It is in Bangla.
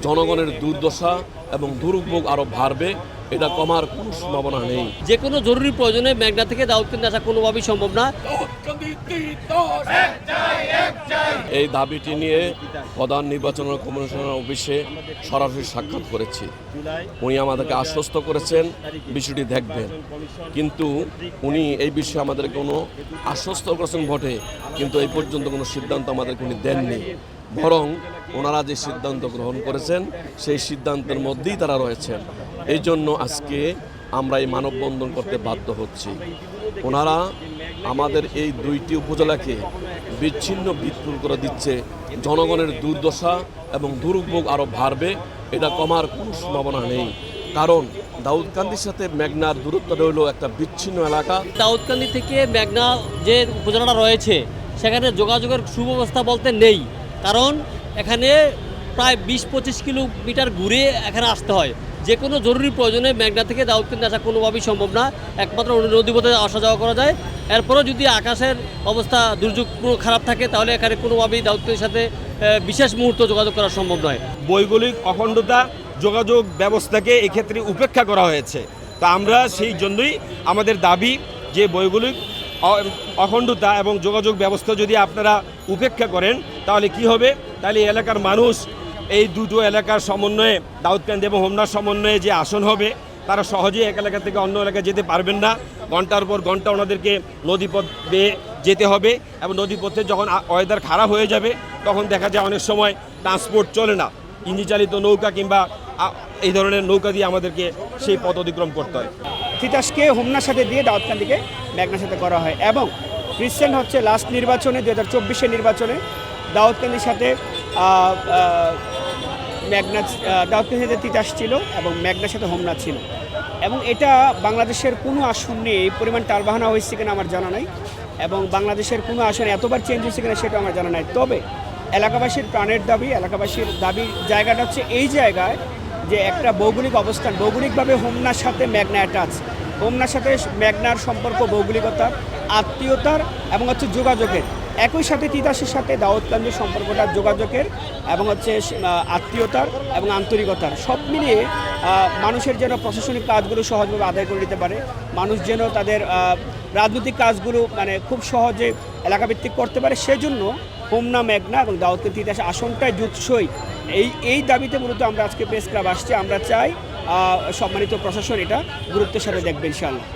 জনগণের দুর্দশা এবং দুর্ভোগ আরও বাড়বে, এটা কমার কোনো সম্ভাবনা নেই। যে কোনো জরুরি প্রয়োজনে মেঘনা থেকে দাউদকান্দি আসা কোনোভাবেই সম্ভব না। এই দাবিটি নিয়ে প্রধান নির্বাচন কমিশনার অফিসে সরাসরি সাক্ষাৎ করেছি। উনি আমাদেরকে আশ্বস্ত করেছেন বিষয়টি দেখবেন, কিন্তু উনি এই বিষয়ে আমাদের কোনো আশ্বস্ত করেছেন বটে, কিন্তু এই পর্যন্ত কোনো সিদ্ধান্ত আমাদেরকে উনি দেননি। বরং ওনারা যে সিদ্ধান্ত গ্রহণ করেছেন সেই সিদ্ধান্তের মধ্যেই তারা রয়েছেন। এই জন্য আজকে আমরা এই মানববন্ধন করতে বাধ্য হচ্ছি। ওনারা আমাদের এই দুইটি উপজেলাকে বিচ্ছিন্ন বিদ্যুৎ করে দিচ্ছে। জনগণের দুর্দশা এবং দুর্ভোগ আরও বাড়বে, এটা কমার কোনো সম্ভাবনা নেই। কারণ দাউদকান্দির সাথে মেঘনার দূরত্ব রইল একটা বিচ্ছিন্ন এলাকা। দাউদকান্দি থেকে মেঘনা যে উপজেলাটা রয়েছে সেখানে যোগাযোগের সুব্যবস্থা বলতে নেই, কারণ এখানে প্রায় 20-25 কিলোমিটার ঘুরে এখানে আসতে হয়। যে কোনো জরুরি প্রয়োজনে মেঘনা থেকে দাউদকান্দি আসা কোনোভাবেই সম্ভব না, একমাত্র নদীপথে আসা যাওয়া করা যায়। এরপরেও যদি আকাশের অবস্থা দুর্যোগ পুরো খারাপ থাকে তাহলে এখানে কোনোভাবেই দাউদকান্দির সাথে বিশেষ মুহূর্ত যোগাযোগ করা সম্ভব নয়। ভৌগোলিক অখণ্ডতা যোগাযোগ ব্যবস্থাকে এক্ষেত্রে উপেক্ষা করা হয়েছে। তা আমরা সেই জন্যই আমাদের দাবি যে ভৌগোলিক অখণ্ডতা এবং যোগাযোগ ব্যবস্থা যদি আপনারা উপেক্ষা করেন তাহলে কি হবে, তাহলে এলাকার মানুষ এই দুটো এলাকার সমন্বয়ে দাউদকান্দি এবং হোমনার সমন্বয়ে যে আসন হবে তারা সহজেই এক এলাকা থেকে অন্য এলাকায় যেতে পারবেন না। ঘন্টার পর ঘন্টা ওনাদেরকে নদীপথ বেয়ে যেতে হবে এবং নদীপথে যখন ওয়েদার খারাপ হয়ে যাবে তখন দেখা যায় অনেক সময় ট্রান্সপোর্ট চলে না, ইঞ্জিন চালিত নৌকা কিংবা এই ধরনের নৌকা দিয়ে আমাদেরকে সেই পথ অতিক্রম করতে হয়। তিতাসকে হোমনার সাথে দিয়ে দাউদকান্দিকে মেঘনার সাথে করা হয় এবং রিসেন্ট হচ্ছে লাস্ট নির্বাচনে 2024-এর নির্বাচনে দাউদকান্দির সাথে দাউদকান্দির সাথে তিতাস ছিল এবং মেঘনার সাথে হোমনা ছিল। এবং এটা বাংলাদেশের কোনো আসন নিয়ে এই পরিমাণ টালবাহানা হয়েছে কিনা আমার জানা নাই, এবং বাংলাদেশের কোনো আসনে এতবার চেঞ্জ হয়েছে কিনা সেটা আমার জানা নাই। তবে এলাকাবাসীর প্রাণের দাবি, এলাকাবাসীর দাবির জায়গাটা হচ্ছে এই জায়গায় যে একটা ভৌগোলিক অবস্থান, ভৌগোলিকভাবে হোমনার সাথে মেঘনা অ্যাটাচ। হোমনার সাথে মেঘনার সম্পর্ক ভৌগোলিকতার, আত্মীয়তার এবং হচ্ছে যোগাযোগের। একই সাথে তিতাসের সাথে দাউদকান্দির সম্পর্কটা যোগাযোগের এবং হচ্ছে আত্মীয়তার এবং আন্তরিকতার। সব মিলিয়ে মানুষের যেন প্রশাসনিক কাজগুলো সহজভাবে আদায় করে নিতে পারে, মানুষ যেন তাদের রাজনৈতিক কাজগুলো মানে খুব সহজে এলাকাভিত্তিক করতে পারে, সেজন্য হোমনা, মেঘনা এবং দাউদকান্দি তিতাস আসনটাই জুৎসই। এই দাবিতে মূলত আমরা আজকে প্রেস ক্লাব আসছি। আমরা চাই সম্মানিত প্রশাসন এটা গুরুত্বের সাথে দেখবে ইনশাআল্লাহ।